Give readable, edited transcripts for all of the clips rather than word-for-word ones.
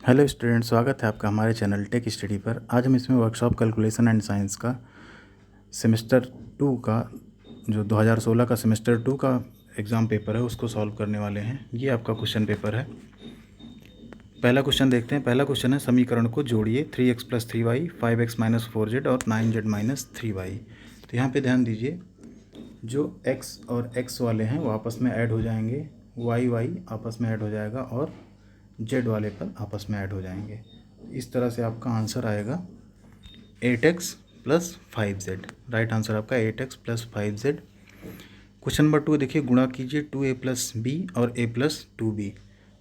Hello student, स्वागत है आपका हमारे चैनल टेक स्टडी पर। आज हम इसमें वर्कशॉप कैलकुलेशन एंड साइंस का सेमेस्टर 2 का जो 2016 का सेमेस्टर 2 का एग्ज़ाम पेपर है उसको सॉल्व करने वाले हैं। ये आपका क्वेश्चन पेपर है। पहला क्वेश्चन देखते हैं। पहला क्वेश्चन है, समीकरण को जोड़िए 3x + 3y 5x - 4z और 9z - 3y। तो यहाँ पे ध्यान दीजिए, जो x और x वाले हैं वो आपस में ऐड हो जाएंगे, y आपस में ऐड हो जाएगा और z वाले पर आपस में ऐड हो जाएंगे। इस तरह से आपका आंसर आएगा 8x + 5z। राइट आंसर आपका 8x + 5z। क्वेश्चन नंबर 2 देखिए, गुणा कीजिए 2a + b और a + 2b।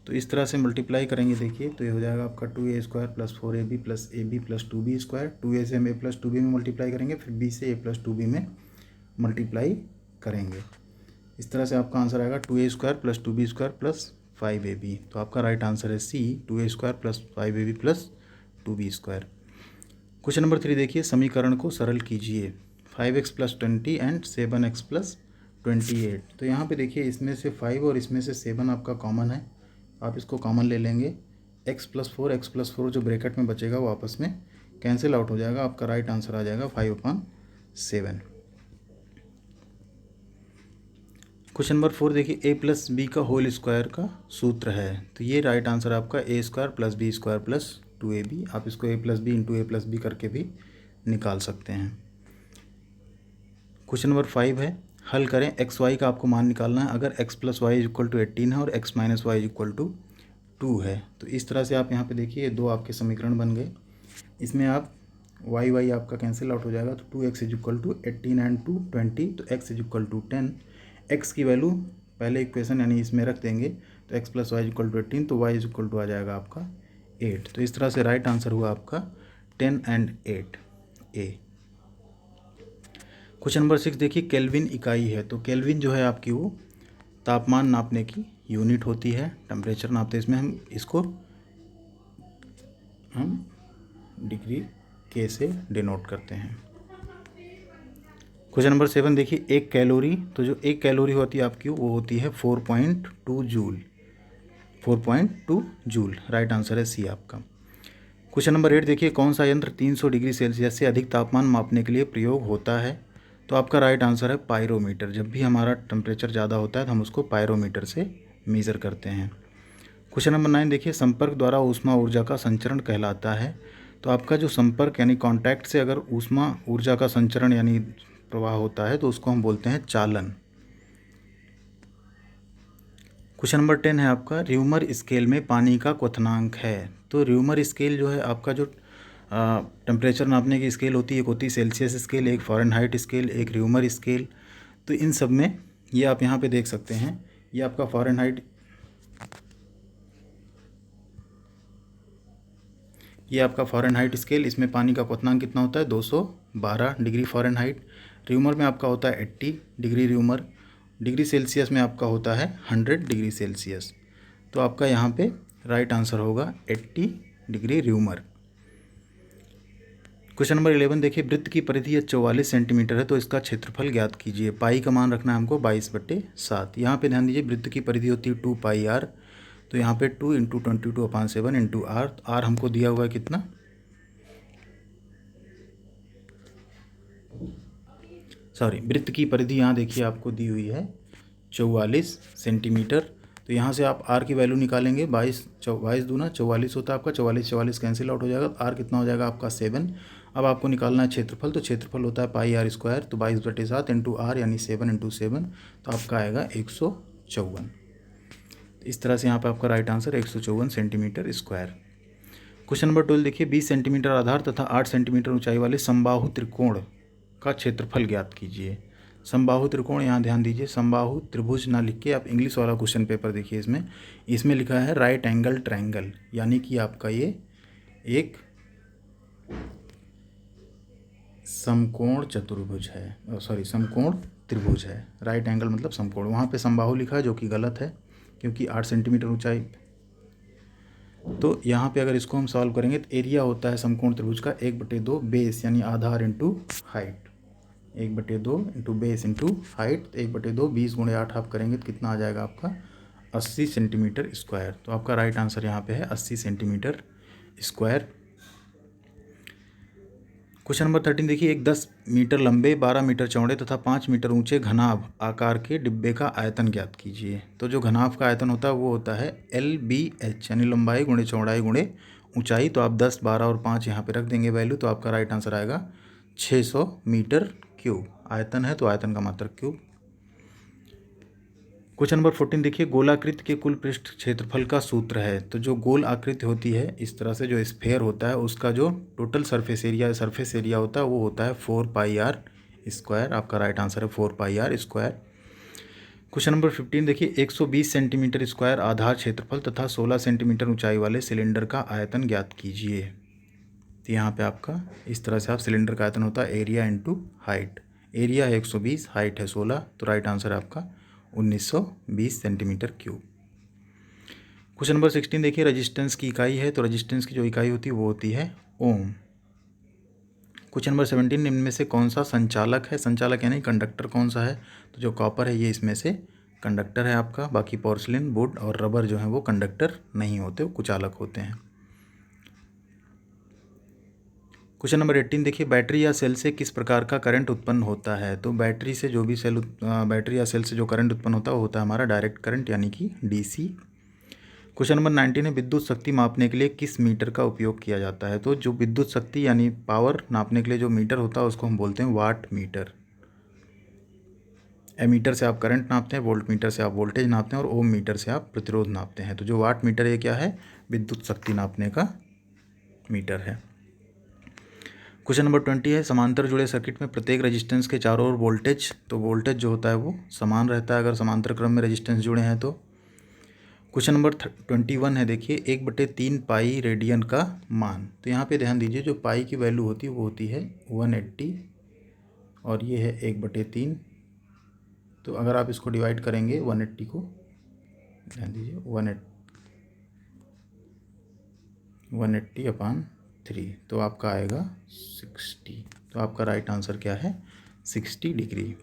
तो इस तरह से मल्टीप्लाई करेंगे। देखिए तो ये हो जाएगा आपका 2a² + 4ab + ab + 2b²। 2a से हम a + 2b में मल्टीप्लाई करेंगे, फिर b से a + 2b में मल्टीप्लाई करेंगे। इस तरह से आपका आंसर आएगा 2a² + 2b² + 5ab। तो आपका राइट आंसर है सी, 2a² + 5ab + 2b²। Question number 3 देखिए, समीकरण को सरल कीजिए 5x + 20 एंड 7x + 28। तो यहाँ पे देखिए, इसमें से 5 और इसमें से 7 आपका कॉमन है, आप इसको कॉमन ले लेंगे। x + 4 जो ब्रैकेट में बचेगा वो आपस में कैंसिल आउट हो जाएगा। आपका राइट आंसर आ जाएगा 5/7। क्वेश्चन नंबर 4 देखिए, a + b का होल स्क्वायर का सूत्र है। तो ये राइट आंसर आपका a² + b² + 2ab। आप इसको a + b × a + b करके भी निकाल सकते हैं। क्वेश्चन नंबर 5 है, हल करें। एक्स वाई का आपको मान निकालना है। अगर x + y = 18 है और x - y = 2 है, तो इस तरह से आप यहाँ पे देखिए दो आपके समीकरण बन गए। इसमें आप y आपका कैंसिल आउट हो जाएगा। तो 2x = 18 एंड 2 20, तो x = 10। x की वैल्यू पहले इक्वेशन यानी इसमें रख देंगे, तो x + y = 18, तो y = आ जाएगा आपका 8। तो इस तरह से राइट आंसर हुआ आपका 10 एंड 8 ए। क्वेश्चन नंबर 6 देखिए, केल्विन इकाई है। तो केल्विन जो है आपकी वो तापमान नापने की यूनिट होती है, टेम्परेचर नापते हैं। इसमें हम डिग्री के से डिनोट करते हैं। क्वेश्चन नंबर 7 देखिए, एक कैलोरी। तो जो एक कैलोरी होती है आपकी वो होती है 4.2 जूल। 4.2 जूल, राइट आंसर है सी आपका। क्वेश्चन नंबर 8 देखिए, कौन सा यंत्र 300 डिग्री सेल्सियस से अधिक तापमान मापने के लिए प्रयोग होता है। तो आपका राइट आंसर है पायरोमीटर। जब भी हमारा टेम्परेचर ज़्यादा होता है तो हम उसको पायरोमीटर से मेज़र करते हैं। क्वेश्चन नंबर 9 देखिए, संपर्क द्वारा ऊष्मा ऊर्जा का संचरण कहलाता है। तो आपका जो संपर्क यानी कांटेक्ट से अगर ऊष्मा ऊर्जा का संचरण यानी प्रवाह होता है तो उसको हम बोलते हैं चालन। क्वेश्चन नंबर 10 है आपका, र्यूमर स्केल में पानी का क्वथनांक है। तो र्यूमर स्केल जो है आपका जो टेम्परेचर नापने की स्केल होती है, एक होती है सेल्सियस स्केल, एक फ़ारेनहाइट स्केल, एक र्यूमर स्केल। तो इन सब में ये आप यहाँ पे देख सकते हैं, ये आपका फ़ारेनहाइट, ये आपका फ़ारेनहाइट स्केल। इसमें पानी का क्वथनांक कितना होता है, 212 डिग्री फ़ारेनहाइट। र्यूमर में आपका होता है 80 डिग्री र्यूमर। डिग्री सेल्सियस में आपका होता है 100 डिग्री सेल्सियस। तो आपका यहाँ पे राइट आंसर होगा 80 डिग्री र्यूमर। क्वेश्चन नंबर 11 देखिए, वृत्त की परिधि 44 सेंटीमीटर है, तो इसका क्षेत्रफल ज्ञात कीजिए। पाई का मान रखना है हमको 22/7। यहाँ पे ध्यान दीजिए, वृत्त की परिधि होती है 2πr। तो यहाँ पे 2 × 22/7 × r। r हमको दिया हुआ है कितना, सॉरी, वृत्त की परिधि यहाँ देखिए आपको दी हुई है 44 सेंटीमीटर। तो यहाँ से आप r की वैल्यू निकालेंगे, 22 दूना 44 होता है आपका, 44 कैंसिल आउट हो जाएगा। r कितना हो जाएगा आपका 7। अब आपको निकालना है क्षेत्रफल। तो क्षेत्रफल होता है πr²। तो 22/7 × r यानी 7 × 7, तो आपका आएगा 154। इस तरह से यहाँ पर आपका right answer 154 centimetre square. Question number 12 देखिए, 20 सेंटीमीटर आधार तथा 8 सेंटीमीटर ऊंचाई वाले समबाहु त्रिकोण का क्षेत्रफल ज्ञात कीजिए। समबाहु त्रिकोण, यहाँ ध्यान दीजिए, समबाहु त्रिभुज ना लिख के आप इंग्लिश वाला क्वेश्चन पेपर देखिए। इसमें लिखा है राइट एंगल ट्रायंगल, यानी कि आपका ये एक समकोण चतुर्भुज है, सॉरी समकोण त्रिभुज है। राइट एंगल मतलब समकोण। वहाँ पे समबाहु लिखा है जो कि गलत है, क्योंकि 8 सेंटीमीटर ऊंचाई। तो यहाँ पे अगर इसको हम सॉल्व करेंगे तो एरिया होता है समकोण त्रिभुज का 1/2 बेस यानी आधार into height. 1/2 into base into height. 1/2 20 × 8 आप करेंगे तो कितना आ जाएगा आपका 80 सेंटीमीटर स्क्वायर। तो आपका राइट आंसर यहाँ पे है 80 सेंटीमीटर स्क्वायर। क्वेश्चन नंबर 13 देखिए, एक 10 मीटर लंबे, 12 मीटर चौड़े तथा 5 मीटर ऊंचे घनाभ आकार के डिब्बे का आयतन ज्ञात कीजिए। तो जो घनाभ का आयतन होता है वो होता है LBH, यानी लंबाई गुणे चौड़ाई गुणे ऊंचाई। तो आप 10, 12 और 5 यहाँ पे रख देंगे वैल्यू, तो आपका राइट आंसर आएगा 600 मीटर क्यूब। आयतन है तो आयतन का मात्रक क्यूब। क्वेश्चन नंबर 14 देखिए, गोलाकृति के कुल पृष्ठ क्षेत्रफल का सूत्र है। तो जो गोल आकृति होती है इस तरह से, जो स्फेयर होता है उसका जो टोटल सरफेस एरिया होता है वो होता है 4πr स्क्वायर। आपका राइट आंसर है 4πr स्क्वायर। क्वेश्चन नंबर 15 देखिए, 120 सेंटीमीटर स्क्वायर आधार क्षेत्रफल तथा 16 सेंटीमीटर ऊंचाई वाले सिलेंडर का आयतन ज्ञात कीजिए। तो यहाँ पे आपका इस तरह से आप सिलेंडर का आयतन होता है एरिया इंटू हाइट। एरिया है 120, हाइट है 16, तो राइट आंसर है आपका 1920 सेंटीमीटर क्यूब। क्वेश्चन नंबर 16 देखिए, रेजिस्टेंस की इकाई है। तो रेजिस्टेंस की जो इकाई होती है वो होती है ओम। क्वेश्चन नंबर 17, निम्न में से कौन सा संचालक है। संचालक यानी कंडक्टर कौन सा है। तो जो कॉपर है ये इसमें से कंडक्टर है आपका। बाकी पोर्सिलिन, वुड और रबर जो है वो कंडक्टर नहीं होते, वो कुचालक होते हैं। क्वेश्चन नंबर 18 देखिए, बैटरी या सेल से किस प्रकार का करंट उत्पन्न होता है। तो बैटरी से जो भी बैटरी या सेल से जो करंट उत्पन्न होता है वो होता है हमारा डायरेक्ट करंट यानी कि DC। क्वेश्चन नंबर 19 है, विद्युत शक्ति मापने के लिए किस मीटर का उपयोग किया जाता है। तो जो विद्युत शक्ति यानी पावर नापने के लिए जो मीटर होता है उसको हम बोलते हैं वाट मीटर। एमीटर से आप करंट नापते हैं, वोल्ट मीटर से आप वोल्टेज नापते हैं और ओम मीटर से आप प्रतिरोध नापते हैं। तो जो वाट मीटर ये क्या है, विद्युत शक्ति नापने का मीटर है। क्वेश्चन नंबर 20 है, समांतर जुड़े सर्किट में प्रत्येक रेजिस्टेंस के चारों ओर वोल्टेज, तो वोल्टेज जो होता है वो समान रहता है अगर समांतर क्रम में रेजिस्टेंस जुड़े हैं तो। क्वेश्चन नंबर 21 है देखिए, 1/3 पाई रेडियन का मान। तो यहाँ पे ध्यान दीजिए, जो पाई की वैल्यू होती है वो होती है 180 और ये है 1/3। तो अगर आप इसको डिवाइड करेंगे 180 को, ध्यान दीजिए 180/3, तो आपका आएगा 60। तो आपका राइट आंसर क्या है, 60 डिग्री।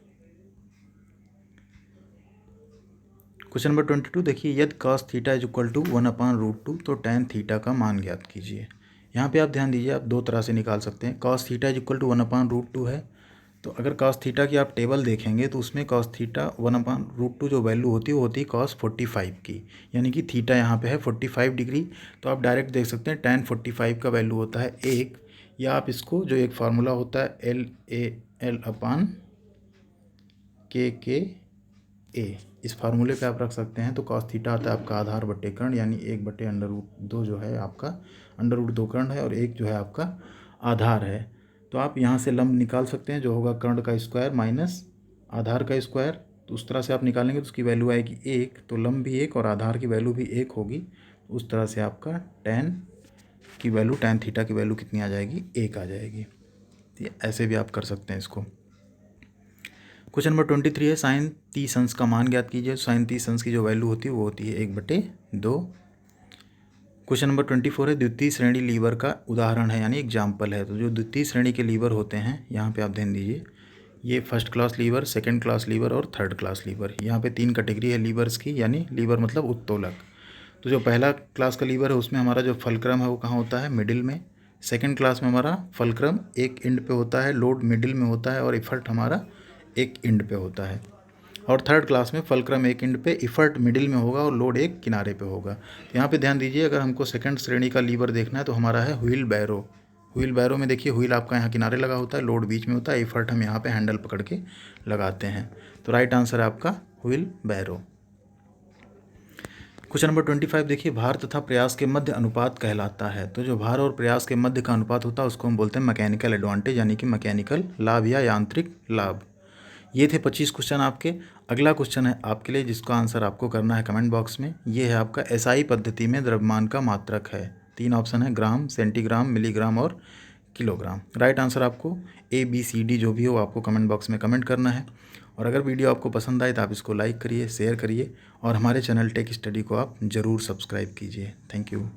क्वेश्चन नंबर 22 देखिए, यदि cos theta is equal to 1/√2 तो tan थीटा का मान ज्ञात कीजिए। यहाँ पे आप ध्यान दीजिए, आप दो तरह से निकाल सकते हैं। cos theta is equal to 1/√2 है, तो अगर cos थीटा की आप टेबल देखेंगे तो उसमें cos थीटा 1/√2 जो वैल्यू होती है वो होती है cos 45 की, यानी कि थीटा यहाँ पे है 45 डिग्री। तो आप डायरेक्ट देख सकते हैं tan 45 का वैल्यू होता है 1, या आप इसको जो एक फार्मूला होता है LAL/KKA, इस फार्मूले पे आप रख सकते हैं। तो cos थीटा आता है आपका आधार बटे कर्ण, यानी 1/√2 जो है आपका √2 कर्ण है और 1 जो है आपका आधार है। तो आप यहाँ से लंब निकाल सकते हैं, जो होगा कर्ण का स्क्वायर माइनस आधार का स्क्वायर। तो उस तरह से आप निकालेंगे तो उसकी वैल्यू आएगी 1, तो लंब भी 1 और आधार की वैल्यू भी 1 होगी। उस तरह से आपका tan की वैल्यू, tan थीटा की वैल्यू कितनी आ जाएगी, 1 आ जाएगी। तो ऐसे भी आप कर सकते हैं इसको। क्वेश्चन नंबर 23 है, sin 30 अंश का मान ज्ञात कीजिए। sin 30 अंश की जो वैल्यू होती है वो होती है 1/2। क्वेश्चन नंबर 24 है, द्वितीय श्रेणी लीवर का उदाहरण है यानी एग्जाम्पल है। तो जो द्वितीय श्रेणी के लीवर होते हैं यहाँ पे आप ध्यान दीजिए, ये first class lever, second class lever और थर्ड क्लास लीवर। यहाँ पे 3 कैटेगरी है लीवर्स की, यानी लीवर मतलब उत्तोलक। तो जो पहला क्लास का लीवर है उसमें हमारा जो फलक्रम है वो कहाँ होता है, मिडिल में। सेकेंड क्लास में हमारा फलक्रम एक एंड पे होता है, लोड मिडिल में होता है और इफर्ट हमारा एक एंड पे होता है। और थर्ड क्लास में फलक्रम एक एंड पे, इफर्ट मिडिल में होगा और लोड एक किनारे पे होगा। तो यहाँ पे ध्यान दीजिए, अगर हमको सेकंड श्रेणी का लीवर देखना है तो हमारा है व्हील बैरो। व्हील बैरो में देखिए, व्हील आपका यहाँ किनारे लगा होता है, लोड बीच में होता है, इफर्ट हम यहाँ पे हैंडल पकड़ के लगाते हैं। तो राइट आंसर है आपका व्हील बैरो। क्वेश्चन नंबर 25 देखिए, भार तथा प्रयास के मध्य अनुपात कहलाता है। तो जो भार और प्रयास के मध्य का अनुपात होता है उसको हम बोलते हैं मैकेनिकल एडवांटेज, यानी कि मैकेनिकल लाभ या यांत्रिक लाभ। ये थे 25 क्वेश्चन आपके। अगला क्वेश्चन है आपके लिए जिसका आंसर आपको करना है कमेंट बॉक्स में। ये है आपका SI पद्धति में द्रव्यमान का मात्रक है। 3 ऑप्शन है, ग्राम, सेंटीग्राम, मिलीग्राम और किलोग्राम। राइट आंसर आपको ABCD जो भी हो आपको कमेंट बॉक्स में कमेंट करना है। और अगर वीडियो आपको पसंद आए तो आप इसको लाइक करिए, शेयर करिए और हमारे चैनल टेक स्टडी को आप ज़रूर सब्सक्राइब कीजिए। Thank you.